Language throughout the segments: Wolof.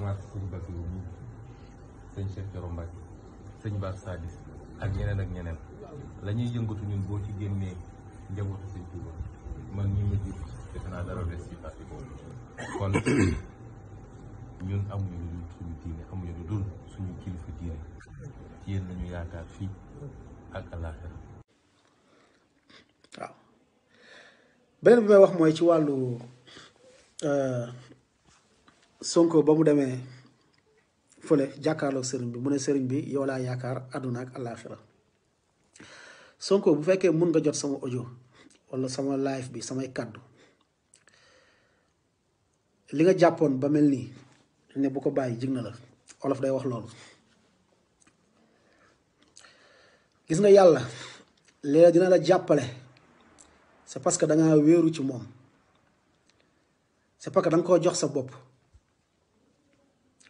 commencé sëñ Basiru mi sëñ Cheikh Thioro Mbacke sëñ Bar Sadis ak ñeneen la ñuy yëngatu ñun boo ci génnee njabootu sëñ Touba man ñi ma jur defe naa dara des ci parti boobu kon ñun amuñu lu dul suñu diine amuñu lu dul suñu kilifa diine ci yéen lañu yaakaar fii ak àllaaxira. waaw beneen bi may wax mooy ci wàllu Sonko ba mu demee fële jàkkaarloog sëriñ bi mu ne sëriñ bi yow laa yaakaar àdduna ak àllaaxira Sonko bu fekkee mun nga jot sama audio wala sama live bi samay kàddu li nga jàppoon ba mel nii ne bu ko bàyyi jig na la olof day wax loolu. gis nga yàlla léeg dina la jàppale c'est parce que da ngaa wéeru ci moom c'est parce que da nga koo jox sa bopp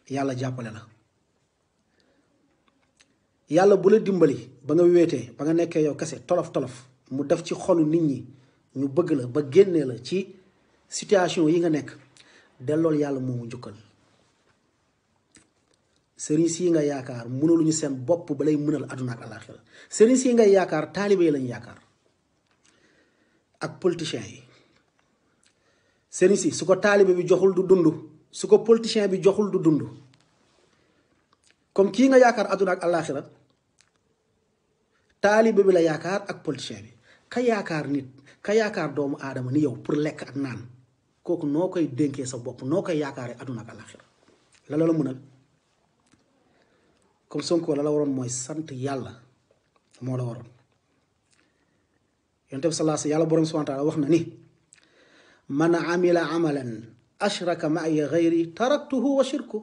yàlla jàppale la. yàlla bu la dimbali ba nga wéetee ba nga nekkee yow kese tolof mu def ci xolu nit ñi ñu bëgg la ba génnee la ci situation yi nga nekk dellool yàlla moomu njukkal. sëriñ si nga yaakaar mënaluñu seen bopp ba lay mënal àdduna ak àllaaxira sëriñ si nga yaakaar taalibe yi lañu yaakaar ak politiciens yi. sëriñ si su ko taalibe bi joxul du dund su ko politicien bi joxul du dund comme kii nga yaakaar àdduna ak àllaaxira taalibe bi la yaakaar ak politicien bi ka yaakaar nit ka yaakaar doomu aadama ni yow pour lekk ak naan kooku noo koy dénkee sa bopp noo koy yaakaaree àdduna ak àllaaxira la la mënal. comme Sonko la waroon mooy sant yàlla moo la waroon yonent bi sallallahu alayhi yàlla borom subhanahu wa taala wax na ni man amila amalan ashraka ma'iya ghayri taraktuhu wa shirku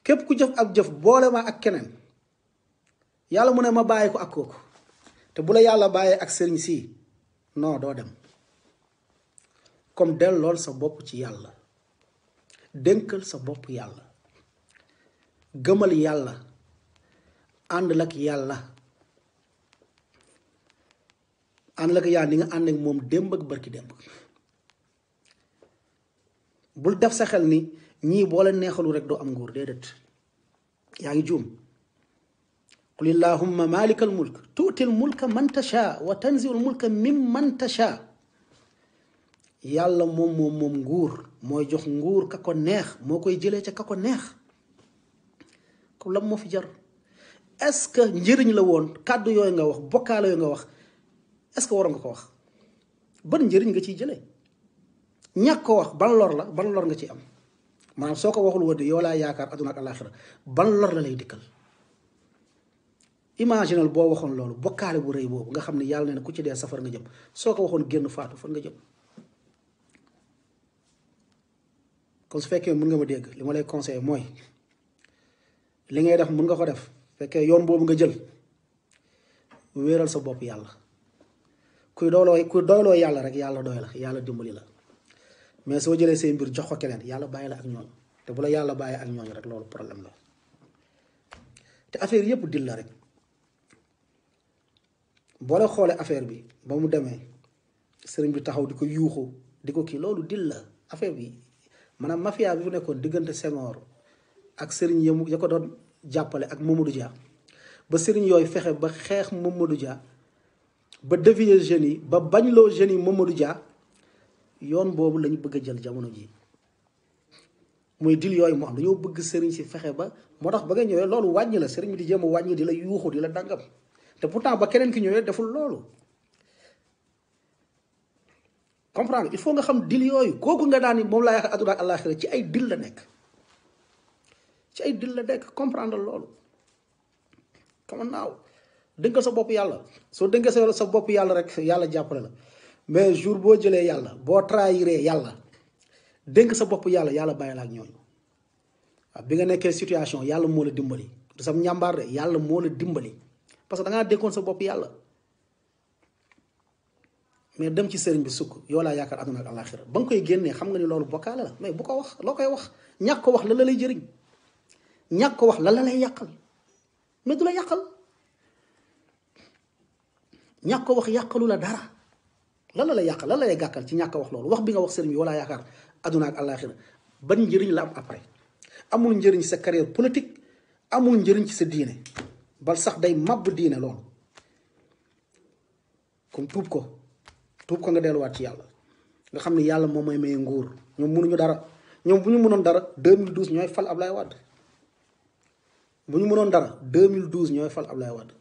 képp ku jëf ab jëf boole ma ak keneen yàlla mu ne ma bàyyi ko ak kooku te bu la yàlla bàyyee ak sëriñ si non doo dem. comme dellool sa bopp ci yàlla dénkal sa bopp yàlla gëmal yàlla ànd lak yàlla ni nga ànd ak moom démb ak barki démb. bul def sa xel ni ñii boo leen neexalu rek doo am nguur déedéet yaa ngi juum. qul illahumma malikal mulk tuutil mulka man tasha wa tanziul mulka mimman tasha. yàlla moom nguur mooy jox nguur ka ko neex moo koy jëlee ca ka ko neex. comme lam moo fi jar est-ce que njëriñ la woon kàddu yooyu nga wax bokkaale yooyu nga wax est-ce que waroon nga ko wax ban njëriñ nga ciy jëlee ñàkk ko wax ban lor nga ci am maanaam soo ko waxul woon yow laa yaakaar adduna ak àllaaxira ban lor la lay dikkal. imaginal boo waxoon loolu bokkaale bu rëy boobu nga xam ne yàlla nee na ku ci dee safar nga jëm soo ko waxoon génn faatu fan nga jëm. kon su fekkee mën nga ma dégg li ma lay conseiller mooy li ngay def mën nga ko def fekkee yoon boobu nga jël wéeral sa bopp yàlla kuy doyloo yàlla rek yàlla doy la yàlla dimbali la mais soo jëlee say mbir jox ko keneen yàlla bàyyi la ak ñooñu te bu la yàlla bàyyi ak ñooñu rek loolu problème la te affaire yépp dil la rek boo la xoolee affaire bi ba mu demee sëriñ bi taxaw di ko yuuxu di ko kii loolu dil la affaire bi maanaam mafia bi fu nekkoon diggante Senghor ak sëriñ ya ko doon jàppale ak Mamadou Dia ba sëriñ yooyu fexe ba xeex Mamadou Dia ba dévier jeunes yi ba bañloo jeunes yi Mamadou Dia yoon boobu lañu bëgg a jël jamono ji mooy dil yooyu moo am dañoo bëgg sëriñ si fexe ba moo tax ba nga ñëwee loolu wàññi la sëriñ bi di jéem a wàññi di la yuuxu di la dàngam te pourtant ba keneen ki ñëwee deful loolu comprendre il faut nga xam dil yooyu kooku nga daan ni moom laa yaakaar àdduna ak àllaaxira ci ay dil la nekk comprendre loolu come on now dénkal sa bopp yàlla soo dénkal sa bopp yàlla rek yàlla jàppale la mais jour boo jëlee yàlla boo trahiré yàlla dénk sa bopp yàlla bàyyi la ak ñooñu waaw bi nga nekkee situation yàlla moo la dimbali du sam njàmbaar de yàlla moo la dimbali parce que da ngaa dénkoon sa bopp yàlla mais dem ci sëriñ bi sukk yow laa yaakaar àdduna ak àllaaxira ba nga koy génnee xam nga ni loolu bokkaale la mais bu ko wax loo koy wax ñàkk ko wax la lay jëriñ ñàkk ko wax la lay yàqal mais du la yàqal ñàkk ko wax yàqalu la dara lan la lay yàqal lan la lay gàkkal ci ñàkk wax loolu wax bi nga wax sëriñ bi wala yaakaar àdduna ak àllaaxira ban njëriñ la am après amul njëriñ sa carrière politique amul njëriñ ci sa diine bal sax day màbb diine loolu comme tuub ko nga delluwaat ci yàlla nga xam ne yàlla moom mooy maye nguur ñoom mënuñu dara ñoom bu ñu mënoon dara 2012 ñooy fal Ablaye Wade bu ñu mënoon dara 2012 ñooy fal Ablaye Wade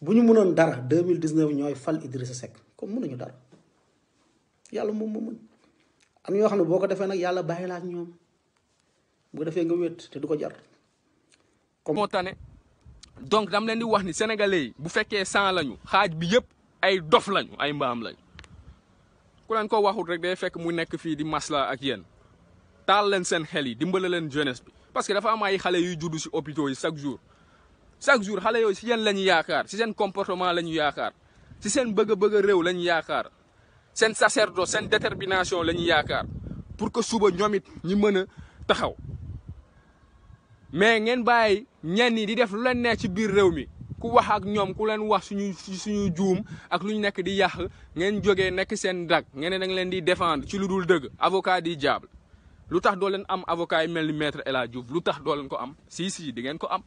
bu ñu mënoon dara 2019 ñooy fal Idrissa Seck comme mënuñu dara yàlla moom moo mën am ñoo xam ne boo ko defee nag yàlla bàyyi la ak ñoom bu ko defee nga wéet te du ko jar. comme moo tane donc dam leen di wax ni sénégalais yi bu fekkee 100 lañu xaaj bi yëpp ay dof lañu ay mbaam lañu ku leen ko waxul rek day fekk mu nekk fii di masla ak yéen taal leen seen xel yi dimbale leen jeunesse bi parce que dafa am ay xale yuy juddu si hôpitaux yi chaque jour xale yooyu si yéen la ñu yaakaar si seen comportement la ñu yaakaar si seen bëgg-bëgg réew la ñu yaakaar seen sacerdoce seen détermination la ñu yaakaar pour que suba ñoom it ñi mën a taxaw mais ngeen bàyyi ñenn ñi di def lu leen neex ci biir réew mi ku wax ak ñoom ku leen wax suñu juum ak lu ñu nekk di yàq ngeen jógee nekk seen dag ngeen ne da nga leen di défendre ci lu dul dëgg avocat di diable lu tax doo leen am avocat yi mel ni maître El Hadji Diouf lu tax doo leen ko am si di ngeen ko am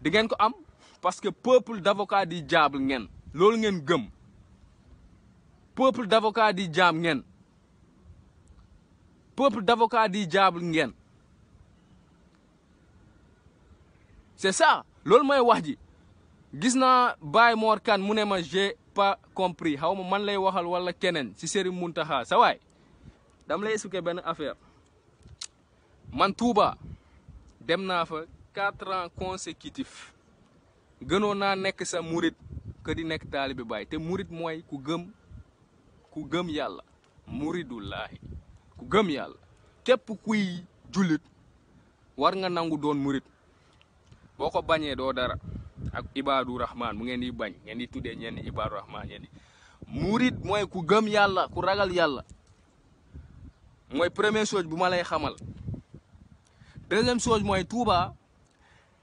di ngeen ko am parce que peuple d'avocat di diable ngeen loolu ngeen gëm peuple d'avocat di jaam ngeen peuple d'avocat di diable ngeen c'est ça loolu mooy wax ji gis naa Baye Mor Kane mu ne ma j'ai pas compris xaw ma man lay waxal wala keneen ci Serigne Mountakha sa waay dama lay expliquer benn affaire man Touba dem naa fa 4 ans consécutifs gënoon naa nekk sa murit que di nekk taalibe Baay te murit mooy ku gëm yàlla muridullaahi ku gëm yàlla képp kuy jullit war nga nangu doon murit boo ko bañee doo dara ak Ibadu Rahman mu ngeen di bañ ngeen di tuddee ñenn Ibadu Rahman ngeen di murit mooy ku gëm yàlla ku ragal yàlla mooy première chose bu ma lay xamal deuxième chose mooy Touba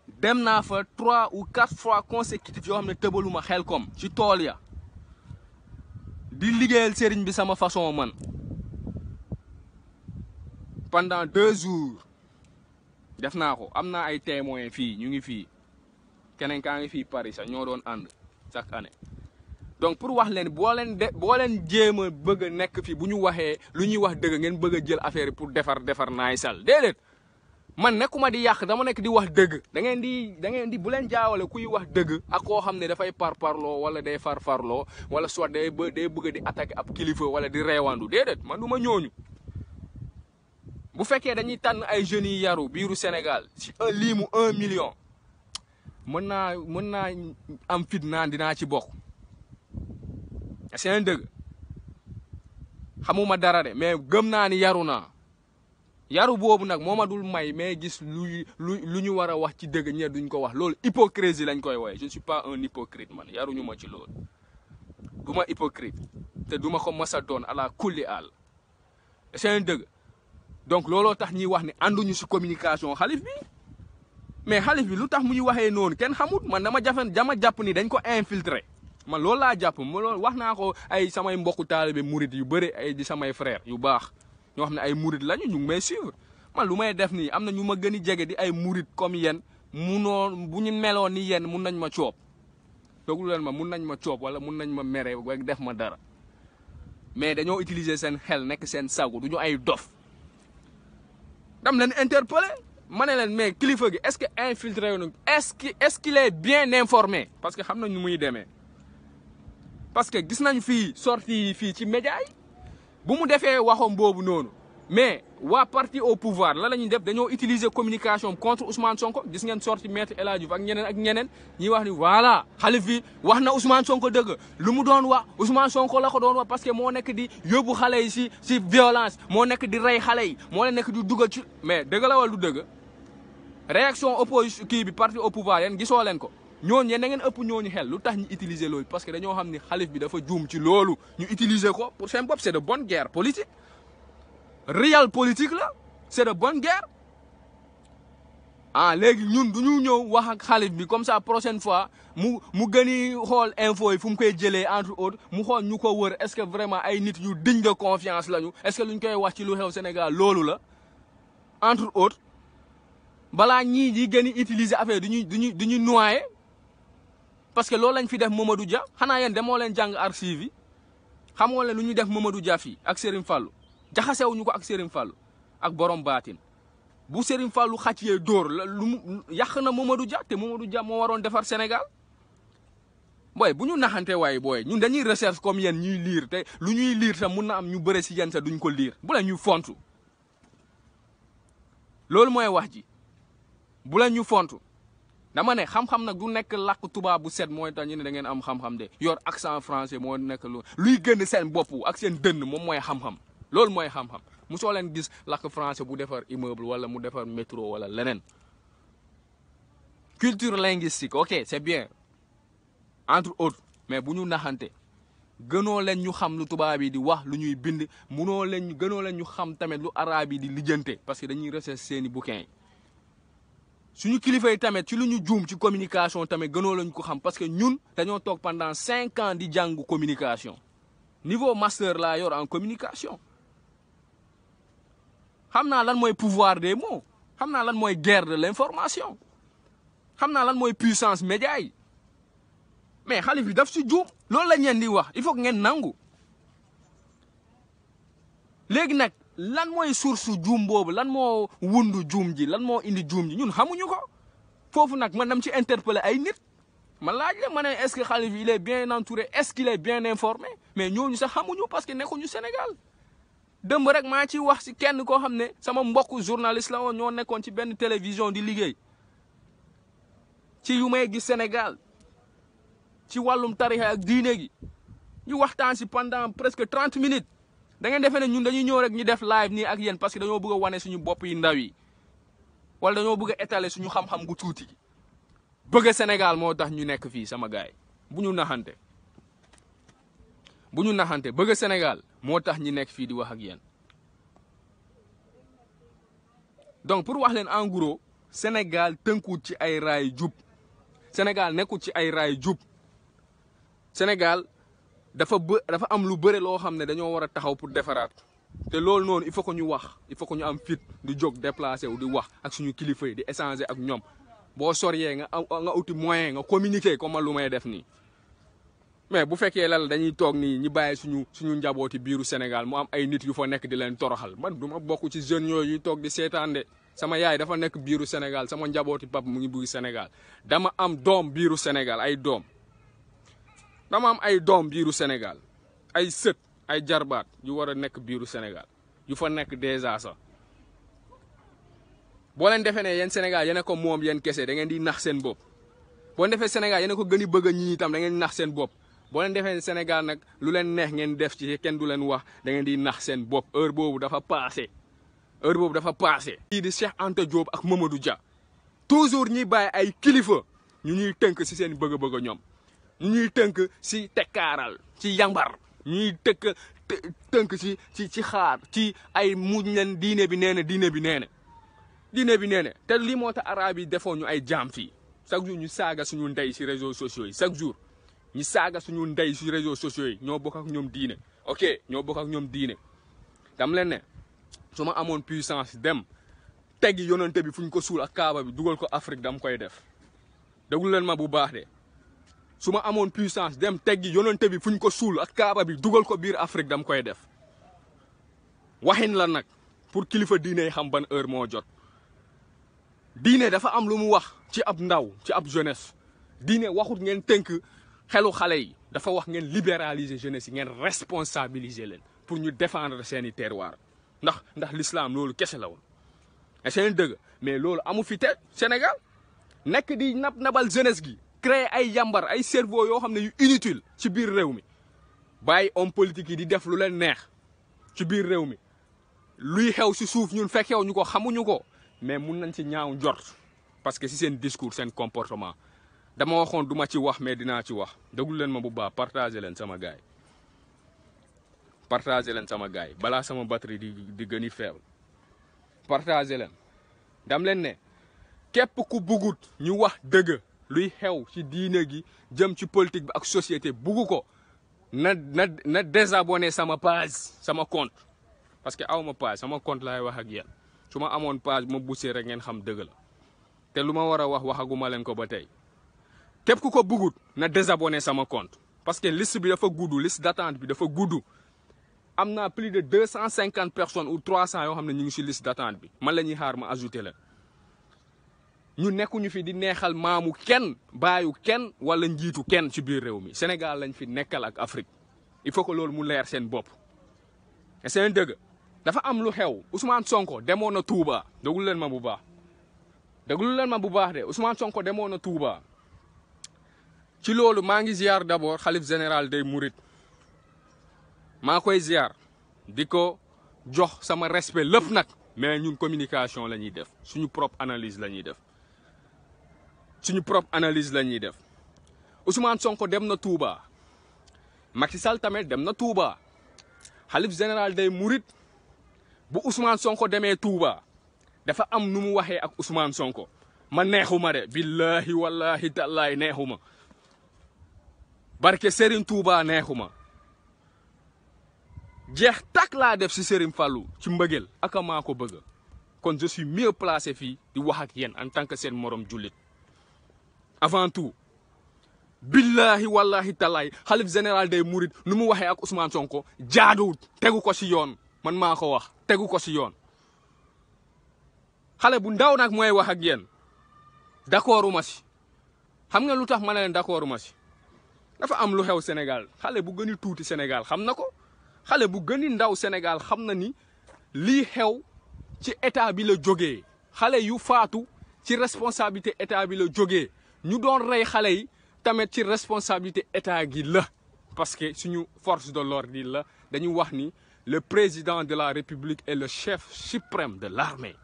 dem naa fa 3 ou 4 fois consécutifs yoo xam ne tëbaluma Xelkom ci tool ya di liggéeyal sëriñ bi sama façon man pendant 2 jours def naa ko am naa ay témoins fii ñu ngi fii keneen kaa ngi fii Paris sax ñoo doon ànd chaque année donc pour wax leen boo leen jéem a bëgg a nekk fii bu ñu waxee lu ñuy wax dëgg ngeen bëgg a jël affaire pour defar naay sal déedéet man nekkuma di yàq dama nekk di wax dëgg da ngeen di bu leen jaawale kuy wax dëgg ak koo xam ne dafay parparloo wala day farfarloo wala soit day bëgg di attaquer ab kilifa wala di reewandu déedéet man du ma ñooñu bu fekkee dañuy tànn ay jeunes yi yaru biiru Sénégal si lii mu 1 million mën naa am fit naan dinaa ci bokk c'est un dëgg xamuma dara de mais gëm naa ni yaru naa yaru boobu nag moo ma dul may mais gis lu ñu war a wax ci dëgg ñe duñ ko wax loolu hypocrisie lañ koy wooye je ne suis pas un hypocrite man yaruñu ma ci loolu du ma hypocrite te du ma ko mës a doon ala kulli àll c'est un dëgg donc looloo tax ñuy wax ne ànduñu si communication xalif bi mais xalif bi lu tax muy waxee noonu kenn xamut man dama jàpp ni dañ ko infiltrer man loolu laa jàpp ma loolu wax naa ko ay samay mbokku taalibe murit yu bëri ay di samay frère yu baax ñoo xam ne ay murit lañu ñu ngi may suivre man lu may def nii am na ñu ma gën a jege di ay murit comme yéen munoon bu ñu meloon ni yéen mun nañ ma coob déglu leen ma mun nañ ma coob wala mun nañ ma mere wala def ma dara mais dañoo utiliser seen xel nekk seen sagu du ñu ay dof dam leen interpeller ma ne leen mais kilifa gi est-ce que infiltré wu est-ce qu'il est bien informé parce que xam nañ nu muy demee parce que gis nañ fii sortie fii ci média yi bu mu defee waxam boobu noonu mais waa parti au pouvoir la ñuy def dañoo utiliser communication contre Ousmane Sonko gis ngeen sorti maître El Hadji Diouf ak ñeneen ñuy wax ni voilà xalif bi wax na Ousmane Sonko dëgg lu mu doon wax Ousmane Sonko la ko doon wax parce que moo nekk di yóbbu xale yi si violence moo nekk di rey xale yi moo nekk di dugal ci mais dëgg la wala du dëgg réaction opposition kii bi parti au pouvoir yéen gisoo leen ko ñooñu yéen da ngeen ëpp ñooñu xel lu tax ñu utiliser loolu parce que dañoo xam ni xalif bi dafa juum ci loolu ñu utiliser ko pour seen bopp c'est de bonne guerre politique réel politique la c'est de bonne guerre léegi ñun du ñu ñëw wax ak xalif bi comme ça prochaine fois mu gëni xool info yi fu mu koy jëlee entre autres mu xool ñu ko wër est-ce que vraiment ay nit yu digne de confiance lañu est-ce que luñ koy wax ci lu xew Sénégal loolu la entre autres balaa ñii di gën a utiliser affaire du ñuy noyé parce que loolu lañ fi def Mamadou Dia xanaa yéen demoo leen jàng archive yi xamoo leen lu ñuy def Mamadou Dia fii ak Serigne Fallou jaxasewuñu ko ak Serigne Fallou ak borom baatin bu Serigne Fallou xàccee dóor la yàq na Mamadou Dia te Mamadou Dia moo waroon defar Sénégal booy bu ñu naxante waaye booy ñun dañuy recherche comme yéen ñuy lire te lu ñuy lire sax mun na am ñu bëre si yéen sax duñ ko lire bu la ñuy fontu loolu mooy wax ji bu la ñu fontu dama ne xam-xam nag du nekk làkk tubaab bu set mooy tax ñu ne da ngeen am xam-xam de yor accent français moo nekk luy gën seen bopp ak seen dënn moom mooy xam-xam loolu mooy xam-xam musoo leen gis làkk français bu defar immeuble wala mu defar métro wala leneen culture linguistique ok c'est bien entre autres mais bu ñu naxante gënoo leen ñu xam lu tubaab yi di wax lu ñuy bind gënoo leen ñu xam tamit lu arabe yi di lijjante parce que dañuy recherche seeni bouquin yi suñu kilifa yi tamit ci lu ñu juum ci communication tamit gënoo lañ ko xam parce que ñun dañoo toog pendant 5 ans di jàng communication niveau master laa yor en communication xam naa lan mooy pouvoir des mots xam naa lan mooy guerre de l'information xam naa lan mooy puissance média yi mais xalif bi daf si juum loolu la ñeen di wax il faut que ngeen nangu léegi nag lan mooy source juum boobu lan moo wundu juum ji lan moo indi juum ji ñun xamuñu ko foofu nag man dam ci interpeller ay nit ma laaj la ma ne est-ce que xalif il est bien entouré est-ce qu'il est bien informé mais ñooñu sax xamuñu parce que nekkuñu Sénégal dëmb rek maa ci wax si kenn koo xam ne sama mbokku journaliste la woon ñoo nekkoon ci benn télévision di liggéey ci yu may gis Sénégal ci wàllum tarixa ak diine gi ñu waxtaan si pendant presque 30 minutes da ngeen defee ne ñun dañuy ñëw rek ñu def live nii ak yéen parce que dañoo bëgg a wane suñu bopp yi ndaw yi wala dañoo bëgg a étaler suñu xam-xam gu tuuti bëgg Sénégal moo tax ñu nekk fii sama gaay bu ñu naxante bëgg Sénégal moo tax ñu nekk fii di wax ak yéen donc pour wax leen en gros Sénégal tënkuwut ci ay raay jub Sénégal nekkut ci ay raay jub Sénégal dafa am lu bëre loo xam ne dañoo war a taxaw pour defaraat te loolu noonu il faut que ñu wax il faut que ñu am fit di jóg déplacé wu di wax ak suñu kilifa yi di échanger ak ñoom boo soriyee nga uti moyen nga communiquer comme lu may def nii mais bu fekkee lal dañuy toog nii ñi bàyyi suñu njabooti biiru Sénégal mu am ay nit yu fa nekk di leen toroxal man du ma bokk ci jeunes yooyu yuy toog di seetaan de sama yaay dafa nekk biiru Sénégal sama njabooti pap mu ngi biiru Sénégal dama am doom biiru Sénégal ay doom biiru Sénégal ay sët ay jarbaat yu war a nekk biiru Sénégal yu fa nekk déjà sax boo leen defee ne yéen Sénégal yéen a ko moom yéen kese da ngeen di nax seen bopp boo leen defee Sénégal yéen a ko gën a bëgg a ñii itam da ngeen di nax seen bopp boo leen defee Sénégal nag lu leen neex ngeen def ci kenn du leen wax da ngeen di nax seen bopp heure boobu dafa passé kii di Cheikh Anta Diop ak Mamadou Dia toujours ñuy bàyyi ay kilifa ñu ñuy tënk si seen bëgg-bëgg ñoom ñu ñuy tënk si tekkaaral ci yambar ñuy tënk ci xaar ci ay muñ leen diine bi nee na te lii moo tax arabe yi defoo ñu ay jaam fii chaque jour ñu saaga suñu ndey si réseaux sociaux yi chaque jour ñu saaga suñu ndey si réseaux sociaux yi ñoo bokk ak ñoom diine ok ñoo bokk ak ñoom diine dam leen ne su ma amoon puissance dem teggi yonante bi fu ñu ko suul ak kaaba bi dugal ko Afrique dam koy def déglu leen ma bu baax de su ma amoon puissance dem teggi yonante bi fu ñu ko suul ak kaaba bi dugal ko biir Afrique dam koy def waxin la nag pour kilifa diine yi xam ban heure moo jot diine dafa am lu mu wax ci ab ndaw ci ab jeunesse diine waxut ngeen tënk xelu xale yi dafa wax ngeen libéraliser jeunesse yi ngeen responsabiliser leen pour ñu défendre seeni terroir ndax l'islam loolu kese la woon et seen dëgg mais loolu amu fi te Sénégal nekk di nabal jeunesse gi créer ay yambar ay cerveau yoo xam ne yu inutile ci biir réew mi bàyyi homme politique yi di def lu leen neex ci biir réew mi luy xew si suuf ñun fekkew ñu ko xamuñu ko mais mun nañ ci ñaaw njort parce que si seen discours seen comportement dama waxoon du ma ci wax mais dinaa ci wax déglu leen ma bu baax partager leen sama gaay balaa sama batterie di gën a faible partager leen dam leen ne képp ku bugut ñu wax dëgg luy xew ci diine gi jëm ci politique bi ak société buggu ko na désabonné sama page sama compte parce que aw ma page sama compte laay wax ak yéen su ma amoon page ma bussee rek ngeen xam dëgg la te lu ma war a wax waxaguma leen ko ba tey képp ku ko bëggut na désabonné sama compte parce que liste bi dafa gudd liste d'attente bi dafa gudd am naa plus de 250 personnes ou 300 yoo xam ne ñu ngi si liste d'attente bi man la ñuy xaar ma ajouté leen ñu nekkuñu fi di neexal maamu kenn baayu kenn wala njiitu kenn ci biir réew mi Sénégal lañ fi nekkal ak Afrique il faut que loolu mu leer seen bopp et c'est un dëgg dafa am lu xew Ousmane Sonko demoon na Touba déglu leen ma bu baax de Ousmane Sonko demoon na Touba ci loolu maa ngi ziar d'abord xalif général des Mourides maa koy ziar di ko jox sama respect lépp nag mais ñun communication la ñuy def suñu propre analyse la ñuy def Ousmane Sonko dem na Touba Macky Sall tamit dem na Touba xalif général des Mourides bu Ousmane Sonko demee Touba dafa am nu mu waxee ak Ousmane Sonko ma neexuma de billahi wallahi tallahi neexuma barke Serigne Touba neexuma jeex tak laa def si Serigne Fallou ci mbëggeel aka maa ko bëgg kon je suis mieux placé fii di wax ak yéen en tant que seen morom jullit avant tout billahi wallahi tallahi xalif général des Mourides nu mu waxee ak Ousmane Sonko jaaduwut tegu ko si yoon man maa ko wax tegu ko si yoon xale bu ndaw nag mooy wax ak yéen d'accordu ma si xam nga lu tax ma ne leen d'accordu ma si dafa am lu xew Sénégal xale bu gën a tuuti Sénégal xam na ko xale bu gën a ndaw Sénégal xam na ni lii xew ci état bi la jógee xale yu faatu ci responsabilité état bi la jógee ñu doon rey xale yi tamit ci responsabilité état gi la parce que suñu force de l'ordre yi la dañu wax ni le président de la République est le chef suprême de l'armée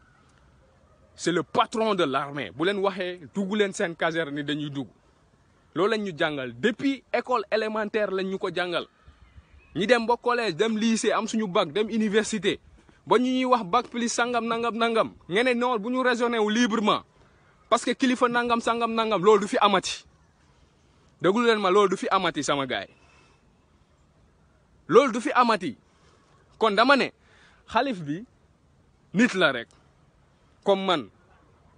c'est le patron de l'armée bu leen waxee dugg leen seen caserne ni dañuy dugg loolu lañ ñu jàngal depuis école élémentaire lañ ñu ko jàngal ñi dem ba collège dem lycée am suñu bac dem université ba ñu ñuy wax bac plus sangam nangam ngeen noonu bu ñu raisonné wu librement parce que kilifa nangam sangam nangam loolu du fi amati déglu leen ma loolu du fi amati sama gaay loolu du fi amati kon dama ne xalif bi nit la rek comme man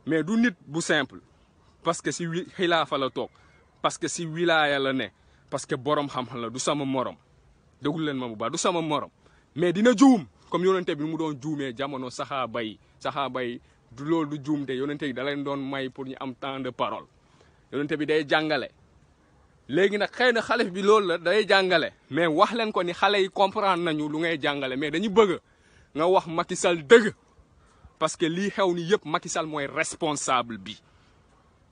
mais du nit bu simple parce que si xilaafa la toog parce que si wilaaya la ne parce que borom xam-xam la du sama morom déglu leen ma bu baax du sama morom mais dina juum comme yonente bi mu doon juumee jamono saxaaba yi du loolu du juum te yonente bi da leen doon may pour ñu am temps de parole yonente bi day jàngale léegi nag xëy na xalif bi loolu la day jàngale mais wax leen ko ni xale yi comprendre nañu lu ngay jàngale mais dañu bëgg nga wax Macky Sall dëgg parce que lii xew ni yëpp Macky Sall mooy responsable bi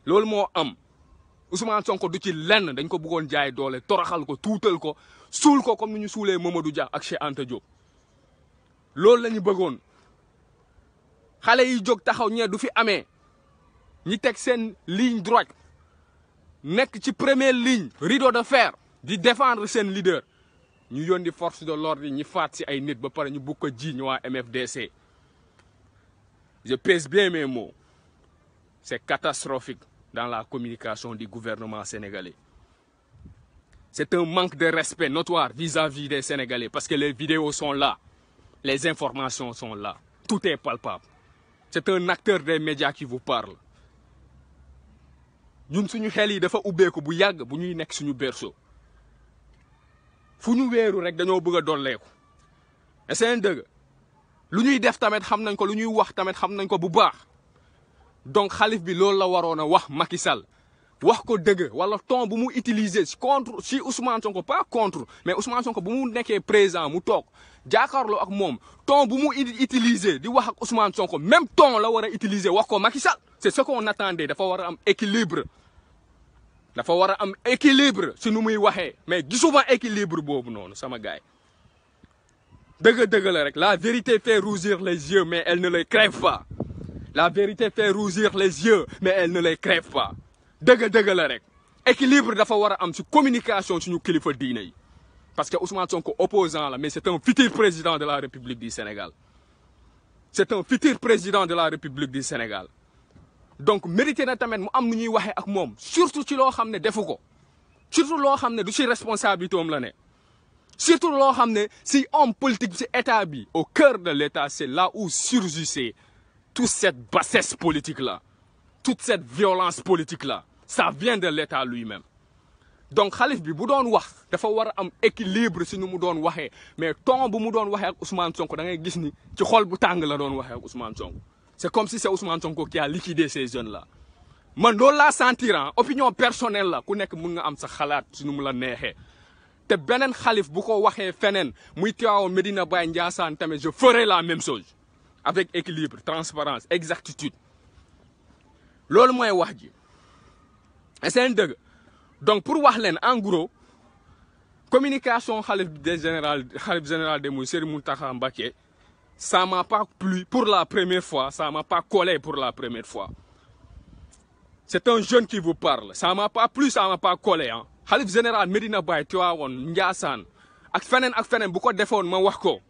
loolu moo am Ousmane Sonko du ci lenn dañ ko bëggoon jaay doole toroxal ko tuutal ko suul ko comme ni ñu suulee Mamadou Dia ak Cheikh Anta Diop loolu la ñu bëggoon xale yi jóg taxaw ñee du fi amee ñi teg seen ligne droite nekk ci première ligne rideau de fer di défendre seen leader ñu yónni force de l'ordre ñi faat si ay nit ba pare ñu bugg ko jiiñ waa MFDC je pèse bien mes mots c'est catastrophique dans la communication du gouvernement sénégalais c'est un manque de respect notoire vis-à-vis des Sénégalais parce que les vidéos sont là les informations sont là tout est palpable c'est un acteur des médias qui vous parle ñun suñu xel yi dafa ubbeeku bu yàgg bu ñuy nekk suñu berceau fu ñu weeru rek dañoo bëgg a dolleeku et c'est un dëgg lu ñuy def tamit xam nañ ko lu ñuy wax tamit xam nañ ko bu baax donc xalif bi loolu la waroon a wax Macky Sall wax ko dëgg wala ton bu mu utiliser contre si Ousmane Sonko pas contre mais Ousmane Sonko bu mu nekkee président mu toog jàkkaarloo ak moom ton bu mu utiliser di wax ak Ousmane Sonko même ton la war a utiliser wax ko Macky Sall c'est ce qu'on attendait dafa war a am équilibre dafa war a am équilibre si nu muy waxee mais gisuma équilibre boobu noonu sama gaay dëgg la rek la vérité fait rougir les yeux mais elle ne les crève pas la vérité fait rougir les yeux mais elle ne les crève pas dëgg la rek équilibre dafa war a am si communication suñu kilifa diine yi parce que Ousmane Sonko opposant la mais c'est un futur président de la République du Sénégal c'est un futur président de la République du Sénégal donc mérité na tamit mu am nu ñuy waxee ak moom surtout ci loo xam ne defu ko surtout loo xam ne du ci responsabilité am la ne surtout loo xam ne si homme politique ci état bi au cœur de l'état c'est là où surgissait toute cette bassesse politique là toute cette violence politique là ça vient de l'État lui-même donc xalif bi bu doon wax dafa war a am équilibre si nu mu doon waxee mais ton bu mu doon waxee ak Ousmane Sonko da ngay gis ni ci xol bu tàng la doon waxee ak Ousmane Sonko c'est comme si c'est Ousmane Sonko qui a liquidé ces jeunes là man loolu laa sentir opinion personnelle la ku nekk mun nga am sa xalaat si nu mu la neexee te beneen xalif bu ko waxee feneen muy Tivaouane Medina Baye Ndiassane tamit je ferai la même chose avec équilibre transparence exactitude loolu mooy wax ji seen dëgg donc pour wax leen en gros communication xalif général des mourides Serigne Mountakha Mbacké ça m'a pas plu pour la première fois ça m'a pas collé pour la première fois c'est un jeune qui vous parle ça m'a pas plu ça m'a pas collé xalif général Medina Baye Tivaouane Ndiassane ak feneen bu ko defoon ma wax ko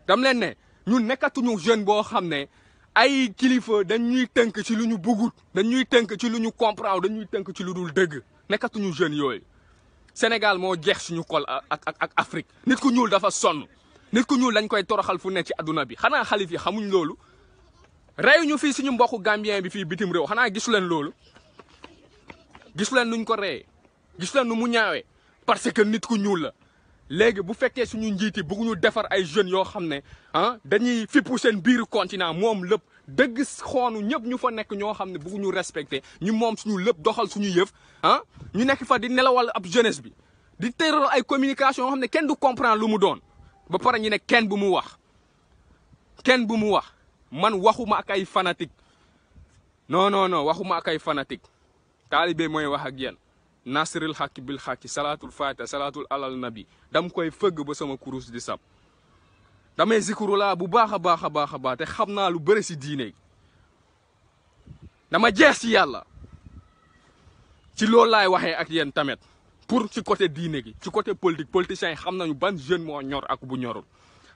dam leen ne ñun nekkatuñu jeune boo xam ne ay kilifa dañuy tënk ci lu ñu bëggut dañuy tënk ci lu ñu comprendre dañuy tënk ci lu dul dëgg nekkatuñu jeunes yooyu Sénégal moo jeex suñu xol ak Afrique nit ku ñuul dafa sonn nit ku ñuul dañ koy toroxal fu ne ci adduna bi xanaa xalif yi xamuñ loolu reyuñu fii suñu mbokku Gambien bi fii bitim réew xanaa gisu leen loolu gisu leen nuñ ko reyee gisu leen nu mu ñaawee parce que nit ku ñuul la léegi bu fekkee suñu njiiti bëgguñu defar ay jeunes yoo xam ne dañuy fippu seen biir continent moom lépp dëgg xoonu ñëpp ñu fa nekk ñoo xam ne bëgguñu respecté ñu moom suñu lépp doxal suñu yëf ñu nekk fa di nelawal ab jeunesse bi di tëral ay communication yoo xam ne kenn du comprendre lu mu doon ba pare ñu ne kenn bu mu wax man waxuma ak ay fanatique non waxuma ak ay fanatique taalibe mooy wax ak yéen nasril xaqi bil xaqi salaatul fatiha salaatul alal nabi dam koy fëgg ba sama kurus di sab damay zikru laa bu baax a baax te xam naa lu bëri si diine dama jeex si yàlla ci loolu laay waxee ak yéen tamit pour ci côté diine gi ci côté politique politiciens yi xam nañu ban jeune moo ñor ak bu ñorul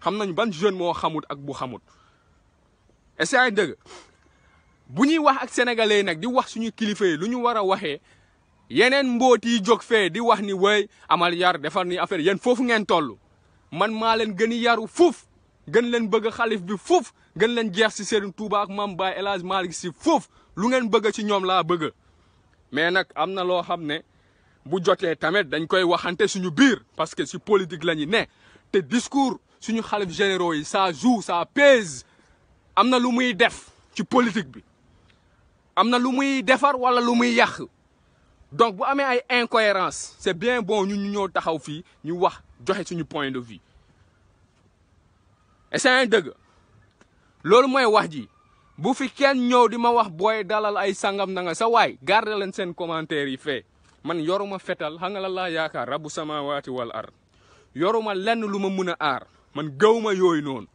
xam nañu ban jeune moo xamut ak bu xamut est-ce que ay dëgg bu ñuy wax ak sénégalais yi nag di wax suñu kilifa yi lu ñu war a waxee yeneen mboot yi jóg fee di wax ni way amal yar defar ni affaire yéen foofu ngeen toll man maa leen gën a yaru fuuf gën leen bëgg xalif bi fuuf gën leen jeex si Serigne Touba ak Mame Baye El Hadj Malick Sy fuuf lu ngeen bëgg ci ñoom laa bëgg mais nag am na loo xam ne bu jotee tamit dañ koy waxante suñu biir parce que si politique la ñu ne te discours suñu xalif généraux yi ça joue ça pèse am na lu muy def ci politique bi am na lu muy defar wala lu muy yàq donc bu amee ay incohérence c'est bien bon ñu ñëw taxaw fii ñu wax joxe suñu point de vue et c'est dëgg loolu mooy wax ji bu fi kenn ñëw di ma wax booy dalal ay sangam na nga sa waay garder leen seen commentaire yi fee man yoruma fetal xam nga la laa yaakaar rabbu samawati wal ard yoruma lenn lu ma mën a aar man gëwuma yooyu noonu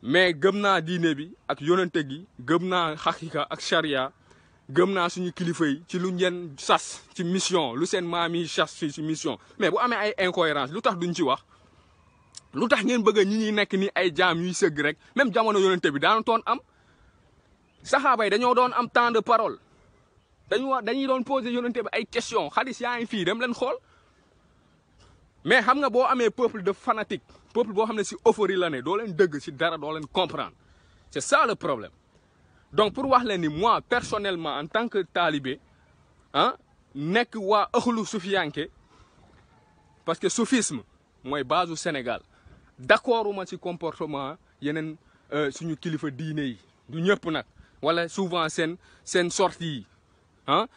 mais gëm naa diine bi ak yonente gi gëm naa xaqiqa ak charia gëm naa suñu kilifa yi ci lu ngeen sas ci mission lu seen maam yi sas ci mission mais bu amee ay incohérence lu tax duñ ci wax lu tax ngeen bëgg ñi ñuy nekk ni ay jaam yuy sëgg rek même jamono yonente bi daanu toon am saxaaba yi dañoo doon am temps de parole dañuy doon poser yonente bi ay question xadis yaa ngi fii dem leen xool mais xam nga boo amee peuple de fanatique peuple boo xam ne si euphorie la ne doo leen dëgg si dara doo leen comprendre c'est ça le problème donc pour wax leen ni moi personnellement en tant que talibé nekk waa ëxlu sufiyanke parce que soufisme mooy base u Sénégal d'accorduma ci comportement yeneen suñu kilifa diine yi du ñëpp nag wala souvent seen sortie yi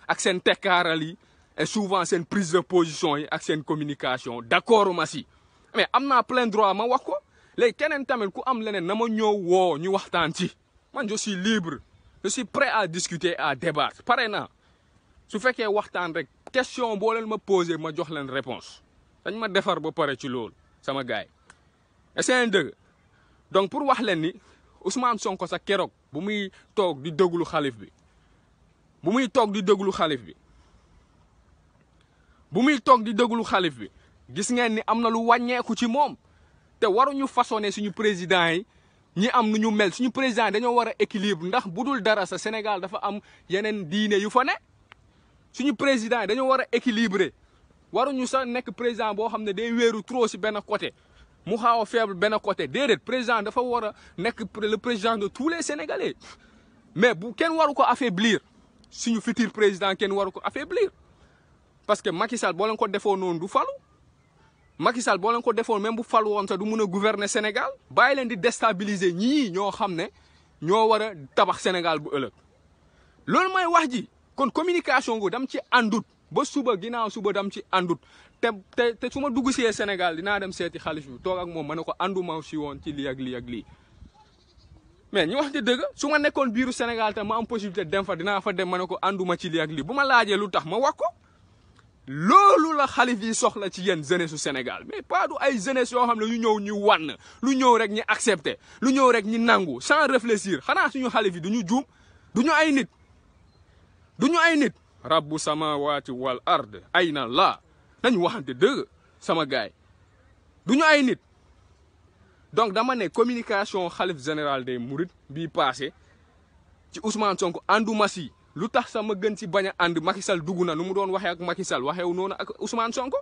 ak seen tekkaaral yi et souvent seen prise de position yi ak seen communication d'accorduma ci mais am naa plein droit ma wax ko léegi keneen tamit ku am leneen na ma ñëw woo ñu waxtaan ci man je suis libre je suis prêt à discuter à débattre pare naa su fekkee waxtaan rek question boo leen ma poser ma jox leen réponse dañ ma defar ba pare ci loolu sama gaay yi c'est dëgg donc pour wax leen ni Ousmane Sonko sa keroog bu muy toog di déglu xalif bi gis ngeen ni am na lu wàññeeku ci moom te waruñu façonner suñu président yi ñi am nu ñu mel suñu président yi dañoo war a équilibre ndax bu dul dara sa Sénégal dafa am yeneen diine yu fa ne suñu président yi dañoo war a équilibré waruñu sax nekk président boo xam ne day wéeru trop si benn côté mu xaw a faible benn côté déedéet président dafa war a nekk le président de tous les Sénégalais mais bu kenn waru ko affaiblir suñu futur président kenn waru ko affaiblir parce que Macky Sall boo leen ko defoon noonu du falu Macky Sall boo leen ko defoon même bu falu woon sax du mun a gouverner Sénégal bàyyi leen di déstabiliser ñii ñoo xam ne ñoo war a tabax Sénégal bu ëllëg loolu mooy wax ji kon communication gu dam ci àndut ba suba ginnaaw suba dam ci àndut te su ma dugg see Sénégal dinaa dem seeti xalif bi toog ak moom ma ne ko ànduma si woon ci lii ak lii ak lii mais ñu wax ci dëgg su ma nekkoon biiru Sénégal te ma am possibilité dem fa dinaa fa dem ma ne ko ànduma ci lii ak lii bu ma laajee lu tax ma wax ko loolu la xalif yi soxla ci yéen jeunesse su Sénégal mais pas du ay jeunesse yoo xam ne lu ñëw ñu wan lu ñëw rek ñu accepté lu ñëw rek ñu nangu sans réfléchir xanaa suñu xalif yi duñu juum duñu ay nit duñu ay nit rabbu samawati wal ard ayna la nañu waxante dëgg sama gaay duñu ay nit donc dama ne communication xalif général des mourides bii passé ci Ousmane Sonko ànduma si lu tax sama gën ci bañ a ànd Macky Sall dugg na nu mu doon waxee ak Macky Sall waxewu noonu ak Ousmane Sonko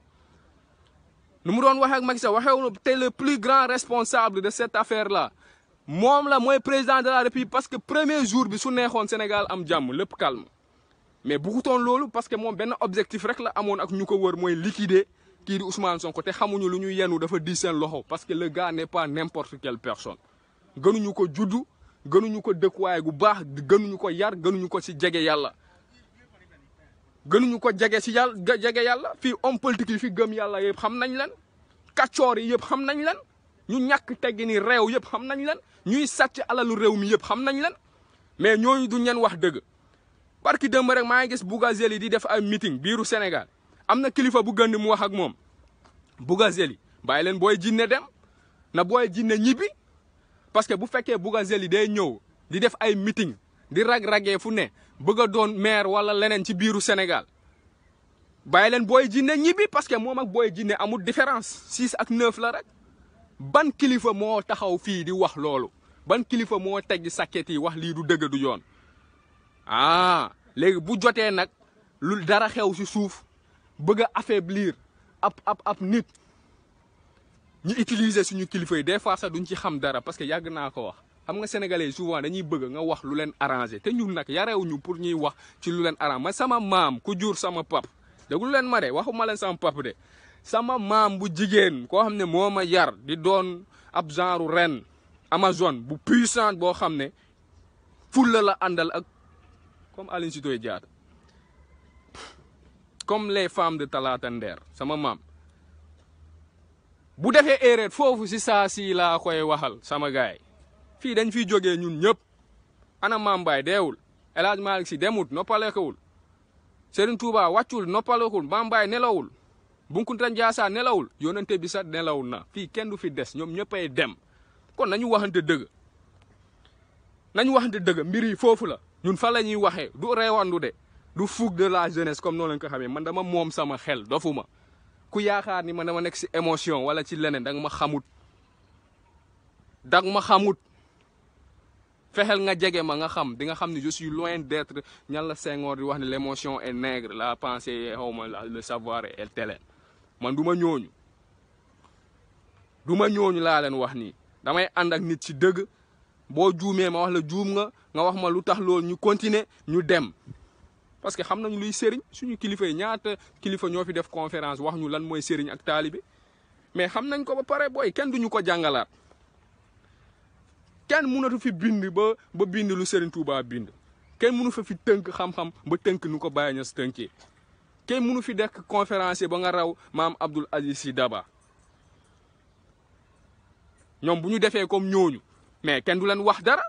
nu mu doon waxee ak Macky Sall waxewu te le plus grand responsable de cette affaire là moom la mooy président de la République parce que premier jour bi su neexoon Sénégal am jàmm lépp calme mais bëggutoon loolu parce que moom benn objectif rek la amoon ak ñu ko wër mooy liquider kii di Ousmane Sonko te xamuñu lu ñu yenu dafa di seen loxo parce que le gars n'est pas n'importe quelle personne gënuñu ko juddu gënuñu ko dëkkuwaay gu baax gënuñu ko yar gënuñu ko ci jege yàlla gënuñu ko jege ci yàlla jege yàlla fii homme politique yi fi gëm yàlla yëpp xam nañ leen kàccoor yi yëpp xam nañ leen ñu ñàkk teggi ni réew yëpp xam nañ leen ñuy sàcc alalu réew mi yëpp xam nañ leen mais ñooñu duñ leen wax dëgg barki démb rek maa ngi gis Bougazeli di def ay meeting biiru Sénégal am na kilifa bu gën mu wax ak moom Bougazeli bàyyi leen booy jinne dem na booy jinne ñibbi parce que bu fekkee Bougazeli day ñëw di def ay meeting di rag-ragee fu ne bëgg a doon maire wala leneen ci biiru Sénégal bàyyi leen booy jinne ñibbi parce que moom ak booy jinne amul différence 6 ak 9 la rek ban kilifa moo taxaw fii di wax loolu ban kilifa moo teggi sàkket yi wax lii du dëgg du yoon ah léegi bu jotee nag lu dara xew ci suuf bëgg a affaiblir ab nit ñu utiliser suñu kilifa yi des fois sax duñ ci xam dara parce que yàgg naa ko wax xam nga sénégalais yi souvent dañuy bëgg nga wax lu leen arrangé te ñun nag yarewuñu pour ñuy wax ci lu leen arrangé ma sama maam ku jur sama pap déglu leen ma de waxuma leen sama pap de sama maam bu jigéen koo xam ne moo ma yar di doon ab genre ren Amazone bu puissant boo xam ne fulla la àndal ak comme Aline Sitoé Diatta comme les femmes de Talata Nder sama maam bu defee erreur foofu si saa si laa koy waxal sama gaay fii dañ fiy jógee ñun ñëpp ana Maam Baye deewul El Hadj Malick Sy demut noppalekawul Serigne Touba wàccul noppalekul Maam Baye nelawul Bunkunta Ndiassane nelawul yonente bi sax nelawul na fii kenn du fi des ñoom ñëppay dem kon nañu waxante dëgg mbir yi foofu la ñun fa la ñuy waxee du reewandu de du fougue de la jeunesse comme noonu lañ ko xamee man dama moom sama xel dofuma ku yaakaar ni man dama nekk ci émotion wala ci leneen danga ma xamut fexeel nga jege ma nga xam di nga xam ni je suis loin d'être ñan la Senghor di wax ne l'émotion est nègre la pensée xawma le savoir est tel man du ma ñooñu laa leen wax nii damay ànd ak nit ci dëgg boo juumee ma wax la juum nga wax ma lu tax loolu ñu continuer ñu dem parce que xam nañu luy sëriñ suñu kilifa yi ñaata kilifa ñoo fi def conférence wax ñu lan mooy sëriñ ak taalibe mais xam nañ ko ba pare booy kenn duñu ko jàngalaat kenn mënatu fi bind ba bind lu Serigne Touba bind kenn mënu fa fi tënk xam-xam ba tënk nu ko Baye Niass tënkee kenn mënu fi dekk conférencier ba nga raw maam Abdoul Aziz Sy Dabakh ñoom bu ñu defee comme ñooñu mais kenn du leen wax dara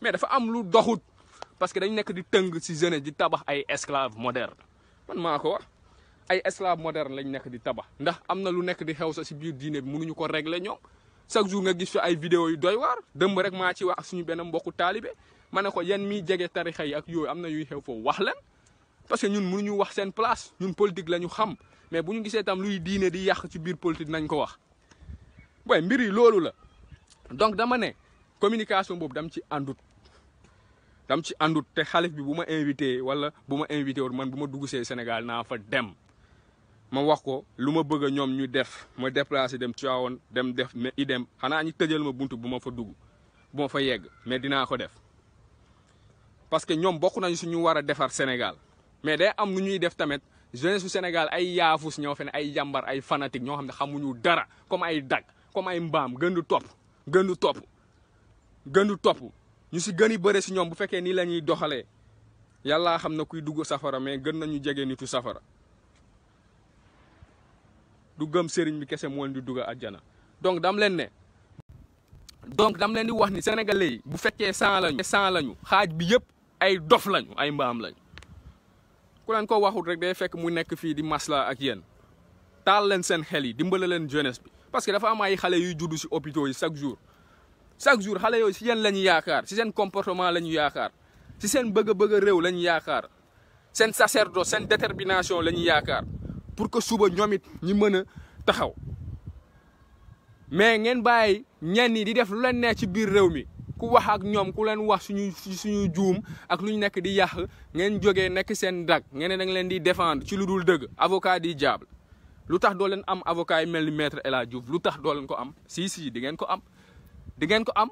mais dafa am lu doxut parce que dañ nekk di tënk ci jeunesse di tabax ay esclave moderne man maa ko wax ay esclave moderne lañ nekk di tabax ndax am na lu nekk di xew sa ci biir diine bi mënuñu ko régler ñoom chaque jour nga gis fi ay vidéo yu doy waar dëmb rek maa ci wax suñu benn mbokku taalibe ma ne ko yan miy jege tarixa yi ak yooyu am na yuy xew foofu wax leen parce que ñun mënuñu wax seen place ñun politique la ñu xam mais bu ñu gisee tam luy diine di yàq ci biir politique nañ ko wax boy mbir yi loolu la donc dama ne communication boobu dam ci àndut te xalif bi bu ma invité wala bu ma invité woon man bu ma dugg see Sénégal naa fa dem ma wax ko lu ma bëgg a ñoom ñu def ma déplacé dem Tivaouane dem def mais idem xanaa ñu tëjal ma buntu bu ma fa dugg bu ma fa yegg mais dinaa ko def parce que ñoom bokk nañu suñu war a defar Sénégal mais day am nu ñuy def tamit jeunesse su Sénégal ay yaafus ñoo fe ne ay jàmbar ay fanatique ñoo xam ne xamuñu dara comme ay dag comme ay mbaam gëndu topp ñu si gën a bëre si ñoom bu fekkee nii la ñuy doxalee yàlla xam na kuy dugg safara mais gën nañu jege nitu safara du gëm sëriñ bi kese moo leen di dugg àjjana donc dam leen di wax ni sénégalais yi bu fekkee 100 lañu xaaj bi yëpp ay dof lañu ay mbaam lañu ku leen ko waxut rek day fekk mu nekk fii di masla ak yéen taal leen seen xel yi dimbale leen jeunesse bi parce que dafa am ay xale yuy juddu si hôpitaux yi chaque jour xale yooyu si yéen la ñu yaakaar si seen comportement la ñu yaakaar si seen bëgg réew la ñu yaakaar seen sacerdoce seen détermination la ñu yaakaar pour que suba ñoom it ñi mën a taxaw mais ngeen bàyyi ñenn ñi di def lu leen neex ci biir réew mi ku wax ak ñoom ku leen wax suñu juum ak lu ñu nekk di yàq ngeen jógee nekk seen dag ngeen ne da nga leen di défendre ci lu dul dëgg avocat di diable lu tax doo leen am avocat yi mel ni maître El Hadji Diouf lu tax doo leen ko am si di ngeen ko am. di ngeen ko am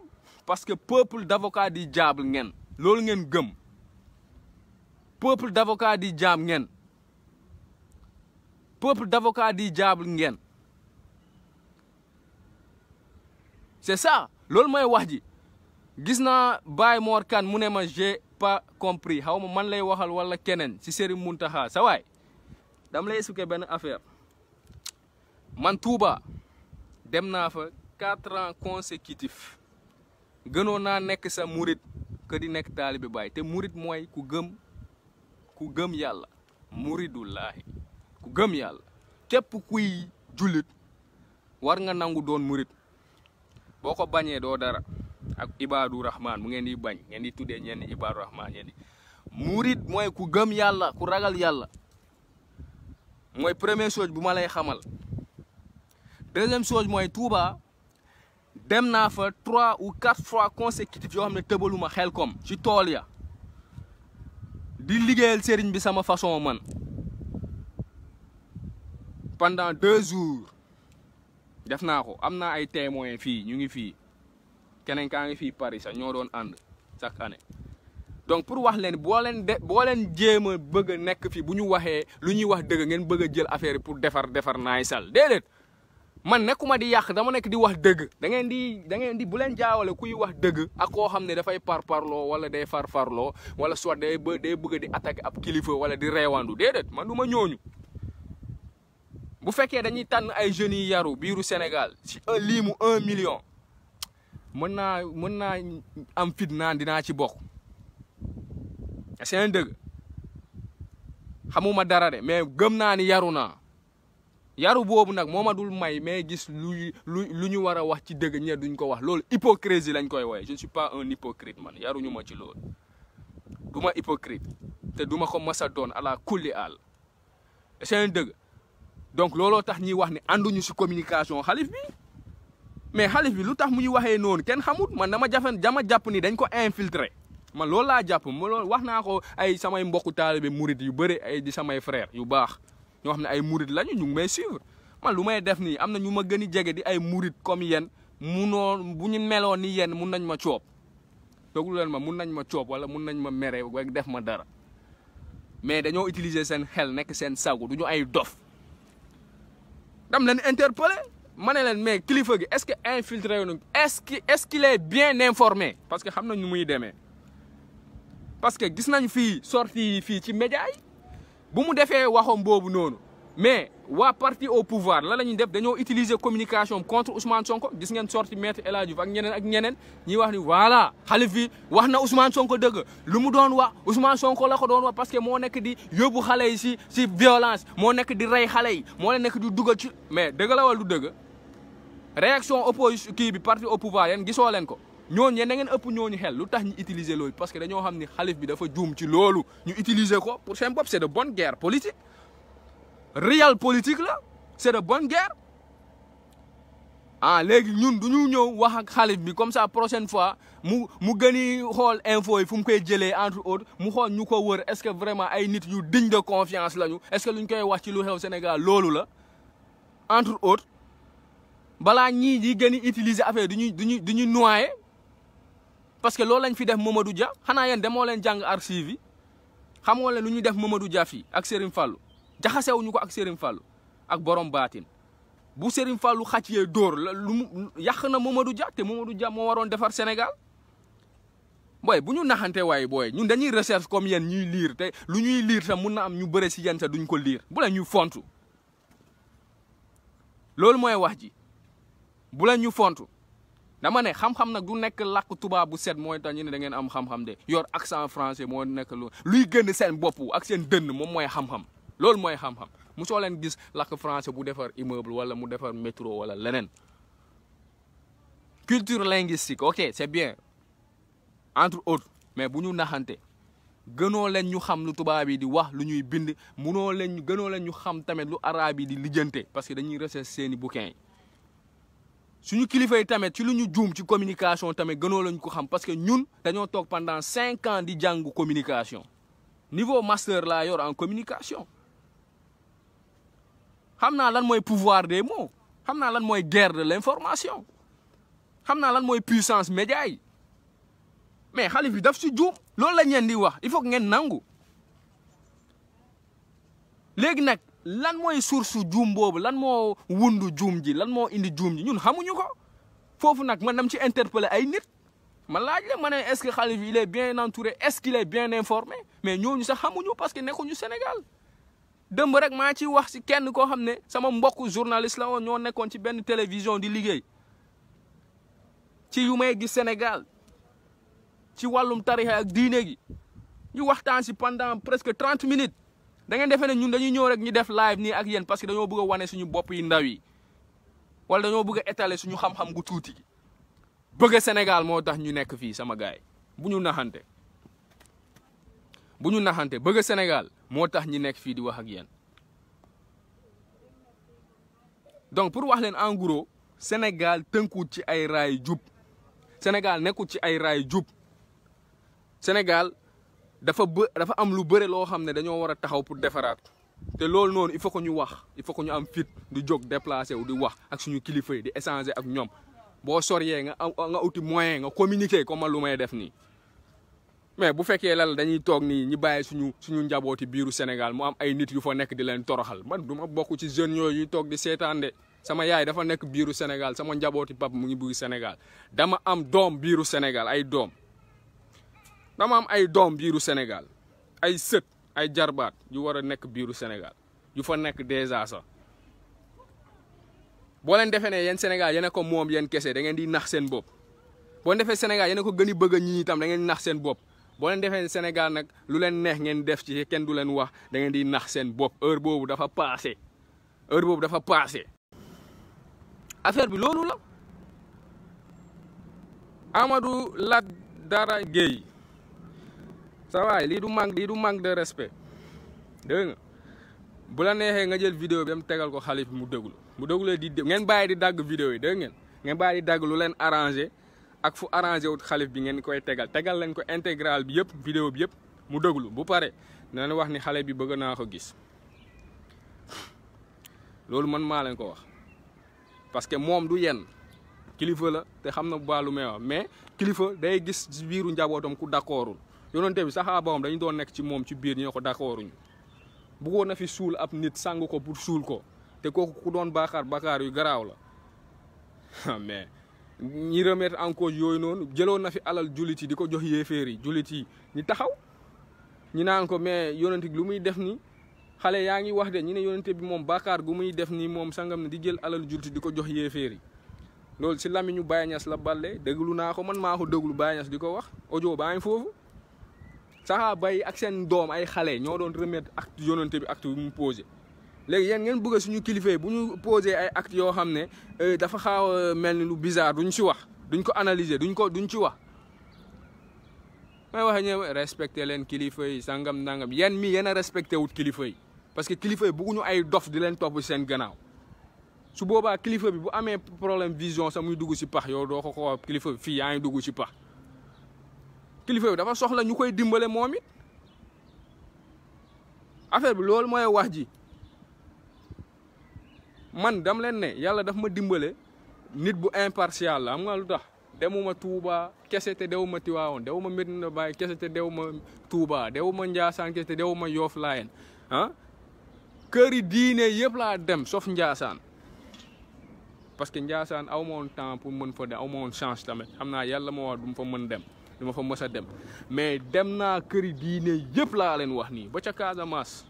parce que peuple d'avocat di diable ngeen loolu ngeen gëm peuple d'avocat di diable ngeen c'est ça loolu mooy wax ji gis naa Baye Mor Kane mu ne ma j'ai pas compris xaw ma man lay waxal wala keneen ci Serigne Mountakha sa waay dama lay expliquer benn affaire man Touba dem naa fa 4 ans consécutifs gënoon naa nekk sa murit que di nekk taalibe Baay te murit mooy ku gëm yàlla muridullaahi ku gëm yàlla képp kuy jullit war nga nangu doon murit boo ko bañee doo dara ak Ibadu Rahman mu ngeen di bañ ngeen di tuddee ñenn Ibadu Rahman ngeen di murit mooy ku gëm yàlla ku ragal yàlla mooy première chose bu ma lay xamal deuxième chose mooy Touba dem naa fa 3 ou 4 fois consécutifs yoo xam ne tëbaluma Xelkom ci tool ya di liggéeyal sëriñ bi sama façon man pendant 2 jours def naa ko am naa ay témoins fii ñu ngi fii keneen kaa ngi fii Paris sax ñoo doon ànd chaque année donc pour wax leen boo leen jéem a bëgg a nekk fii bu ñu waxee lu ñuy wax dëgg ngeen bëgg a jël affaire yi pour defar naay sal déedéet man nekkuma di yàq dama nekk di wax dëgg da ngeen di bu leen jaawale kuy wax dëgg ak koo xam ne dafay parparloo wala day farfarloo wala soit day bëgg di attaquer ab kilifa wala di reewandu déedéet man du ma ñooñu bu fekkee dañuy tànn ay jeunes yi yaru biiru Sénégal si limu 1 million mën naa am fit naan dinaa ci bokk c'est un dëgg xamuma dara de mais gëm naa ni yaru naa yaru boobu nag moo ma dul may mais gis lu ñu war a wax ci dëgg ñe duñ ko wax loolu hypocrisie lañ koy wooye je ne suis pas un hypocrite man yaruñu ma ci loolu du ma hypocrite te du ma ko mës a doon ala kulli àll c'est un dëgg donc looloo tax ñuy wax ne ànduñu si communication xalif bi mais xalif bi lu tax mu ñu waxee noonu kenn xamut man dama jàpp ni dañ ko infiltrer man loolu laa jàpp ma loolu wax naa ko ay samay mbokku taalibe murit yu bëri ay di samay frère yu baax ñoo xam ne ay murit lañu ñu ngi may suivre man lu may def nii am na ñu ma gën a jege di ay murit comme yéen bu ñu meloon ni yéen mun nañ ma coob déglu leen ma mun nañ ma coob wala mun nañ ma mere wala def ma dara mais dañoo utiliser seen xel nekk seen sago du ñu ay dof dam leen interpeller ma ne leen mais kilifa gi est-ce que infiltré wu est-ce qu'il est bien informé parce que xam nañ nu muy demee parce que gis nañ fii sorti fii ci média yi bu mu defee waxam boobu noonu mais waa parti au pouvoir la ñuy def dañoo utiliser communication contre Ousmane Sonko gis ngeen sorti maître El Hadji Diouf ak ñeneen ñuy wax ni voilà xalif bi wax na Ousmane Sonko dëgg lu mu doon wax Ousmane Sonko la ko doon wax parce que moo nekk di yóbbu xale yi si violence moo nekk di rey xale yi moo leen nekk di dugal ci mais dëgg la wala du dëgg réaction opposition kii bi parti au pouvoir yéen gisoo leen ko ñooñu yéen da ngeen ëpp ñooñu xel lu tax ñu utiliser loolu parce que dañoo xam ni xalif bi dafa juum ci loolu ñu utiliser ko pour seen bopp c'est de bonne guerre politique réel politique la c'est de bonne guerre léegi ñun du ñu ñëw wax ak xalif bi comme ça prochaine fois mu gën a xool info yi fu mu koy jëlee entre autres mu xool ñu ko wër est-ce que vraiment ay nit yu digne de confiance lañu est-ce que lu ñu koy wax ci lu xew Sénégal loolu la entre autres balaa ñii di gën a utiliser affaire du ñu noyer parce que loolu lañ fi def Mamadou Dia xanaa yéen demoo leen jàng archive yi xamoo leen lu ñu def Mamadou Dia fii ak Serigne Fallou jaxasewuñu ko ak Serigne Fallou ak borom baatin bu Serigne Fallou xàccee dóor yàq na Mamadou Dia te Mamadou Dia moo waroon defar Sénégal booy bu ñu naxante waaye booy ñun dañuy recherche comme yéen ñuy lire te lu ñuy lire sax mun na am ñu bëre si yéen sax duñ ko lire bu la ñuy fontu loolu mooy wax ji bu la ñu fontu dama ne xam-xam nag du nekk làkk tubaab bu set mooy tax ñu ne da ngeen am xam-xam de yor accent français moo nekk luy gën seen bopp ak seen dënn moom mooy xam-xam loolu mooy xam-xam mosoo leen gis làkk français bu defar immeuble wala mu defar métro wala leneen culture linguistique ok c'est bien entre autres mais bu ñu naxante gënoo leen ñu xam lu tubaab yi di wax lu ñuy bind gënoo leen ñu xam tamit lu arabe yi di lijjante parce que dañuy recherche seeni bouquin yi suñu kilifa yi tamit ci lu ñu juum ci communication tamit gënoo lañ ko xam parce que ñun dañoo toog pendant 5 ans di jàng communication niveau master laa yor en communication xam naa lan mooy pouvoir des mots xam naa lan mooy guerre de l'information xam naa lan mooy puissance média yi mais xalif bi daf si juum loolu la ñeen di wax il faut que ngeen nangu léegi nag lan mooy source juum boobu lan moo wundu juum ji lan moo indi juum ji ñun xamuñu ko foofu nag man dam ci interpeller ay nit ma laaj la ma ne est-ce que xalif il est bien entouré est-ce qu'il est bien informé mais ñooñu sax xamuñu parce que nekkuñu Sénégal dëmb rek maa ci wax si kenn koo xam ne sama mbokku journaliste la woon ñoo nekkoon ci benn télévision di liggéey ci yu may gis Sénégal ci wàllum tarixa ak diine gi ñu waxtaan si pendant presque 30 minutes da ngeen defee ne ñun dañuy ñëw rek ñu def live nii ak yéen parce que dañoo bëgg a wane suñu bopp yi ndaw yi wala dañoo bëgg a étaler suñu xam-xam gu tuuti gi bëgg Sénégal moo tax ñu nekk fii sama gaay bu ñu naxante bëgg Sénégal moo tax ñu nekk fii di wax ak yéen donc pour wax leen en gros Sénégal tënkuwut ci ay raay jub Sénégal nekkut ci ay raay jub Sénégal dafa am lu bëre loo xam ne dañoo war a taxaw pour defaraat te loolu noonu il faut que ñu wax il faut que ñu am fit di jóg déplacé wu di wax ak suñu kilifa yi di échanger ak ñoom boo soriyee nga uti moyen nga communiquer comme lu may def nii mais bu fekkee lal dañuy toog nii ñi bàyyi suñu njabooti biiru Sénégal mu am ay nit yu fa nekk di leen toroxal man du ma bokk ci jeunes yooyu yuy toog di seetaan de sama yaay dafa nekk biiru Sénégal sama njabooti pap mu ngi biir Sénégal dama am doom biiru Sénégal ay doom biiru Sénégal ay sët ay jarbaat yu war a nekk biiru Sénégal yu fa nekk déjà sax boo leen defee ne yéen Sénégal yéen a ko moom yéen kese da ngeen di nax seen bopp boo leen defee Sénégal yéen a ko gën a bëgg a ñii itam da ngeen di nax seen bopp boo leen defee Sénégal nag lu leen neex ngeen def ci kenn du leen wax da ngeen di nax seen bopp heure boobu dafa passé affaire bi loolu la Amadou Lat Dara Gueye sa waay lii du manque de respect dégg nga bu la neexee nga jël vidéo bi dem tegal ko xalif mu déglu bu déglulee di ngeen bàyyi di dagg vidéo yi dégg ngeen bàyyi di dagg lu leen arrangé ak fu arrangé wut xalif bi ngeen koy tegal leen ko intégral bi yëpp vidéo bi yëpp mu déglu bu pare dinañ wax ni xale bi bëgg naa ko gis loolu man maa leen ko wax parce que moom du yenn kilifa la te xam na bu baax lu may wax mais kilifa day gis ci biiru njabootam ku d'accordul yonente bi saxaabaam dañu doon nekk ci moom ci biir ñoo ko d'accorduñu bëggoon na fi suul ab nit sang ko pour suul ko te kooku ku doon bakaar yu garaaw la mais ñi remettre en cause yooyu noonu jëloon na fi alal jullit yi di ko jox yéeféer yi jullit yi ñi taxaw ñi naan ko mais yonente bi lu muy def ni xale yaa ngi wax de ñi ne yonente bi moom bakaar gu muy def nii moom sangam ne di jël alal jullit yi di ko jox yéeféer yi loolu si lamiñu Baye Niass la balle déglu naa ko man maa ko déglu Baye Niass di ko wax audio baa ngi foofu saxaaba yi ak seen doom ay xale ñoo doon remettre acte yonente bi acte bi mu posé léegi yéen ngeen bëgg suñu kilifa yi bu ñu posé ay acte yoo xam ne dafa xaaw a mel ni lu bizarre duñ ci wax duñ ko analyser duñ ci wax may waxe ñëw respecté leen kilifa yi sangam nangam yéen mi yéen a respecté wut kilifa yi parce que kilifa yi bëgguñu ay dof di leen topp seen gannaaw su boobaa kilifa bi bu amee problème vision sax muy dugg si pax yow doo ko kilifa bi fii yaa ngi dugg si pax kilifa bi dafa soxla ñu koy dimbale moom it affaire bi loolu mooy wax ji man dam leen ne yàlla daf ma dimbale nit bu impartial la am nga lu tax demuma Touba kese te dewuma Tiwaawoon dewuma Medina Baye kese te dewuma Touba dewuma Njaasaan kese te dewuma Yoff Laayeen ah këri diine yëpp laa dem sauf Njaasaan parce que Njaasaan aw ma woon temps pour mën fa dem aw ma woon chance tamit xam naa yàlla ma wax du ma fa mën dem du ma fa mës a dem mais dem naa këri diine yëpp laa leen wax nii ba ca Casamance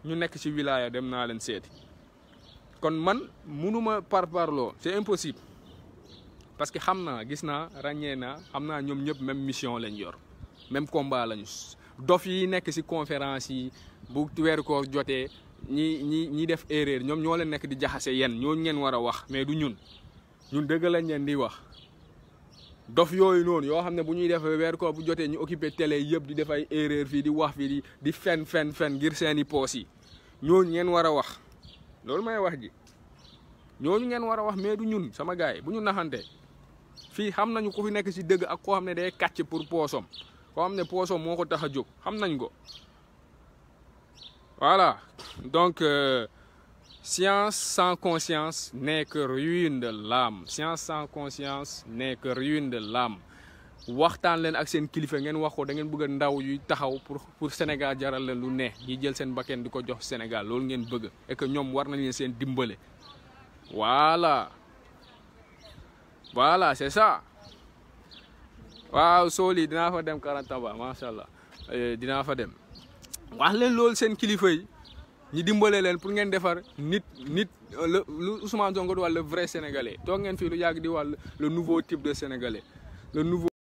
ñu nekk ci wilaya dem naa leen seeti kon man munuma parparloo c'est impossible parce que xam naa gis naa ràññee naa xam naa ñoom ñëpp même mission lañ yor même combat lañu dof yi nekk ci conférence yi bu weeru koor jotee ñi def erreur ñoom ñoo leen nekk di jaxase yéen ñooñu ngeen war a wax mais du ñun dëgg lañ leen di wax dof yooyu noonu yoo xam ne bu ñuy def weeru koor bu jotee ñu occupé télé yëpp di def ay erreur fii di wax fii di fen ngir seeni poos yi ñooñu ngeen war a wax loolu may wax ji ñooñu ngeen war a wax mais du ñun sama gars yi bu ñu naxante fii xam nañu ku fi nekk ci dëgg ak koo xam ne day kàcc pour poosom koo xam ne poosom moo ko tax a jóg xam nañ ko voilà donc science sans conscience n'est que ruine de l'âme science sans conscience n'est que ruine de l'âme waxtaan leen ak seen kilifa ngeen wax ko da ngeen bëgg a ndaw yuy taxaw pour Sénégal jaral leen lu ne ñi jël seen bakken di ko jox Sénégal loolu ngeen bëgg et que ñoom war nañ leen seen dimbale voilà c'est ça waaw sooli dinaa fa dem Karantaba macha allah dinaa fa dem wax leen loolu seen kilifa yi ñi dimbale leen pour ngeen defar nit lu Ousmane Sonko di wax le vrai sénégalais toog ngeen fii lu yàgg di wax le nouveau type de sénégalais le nouveau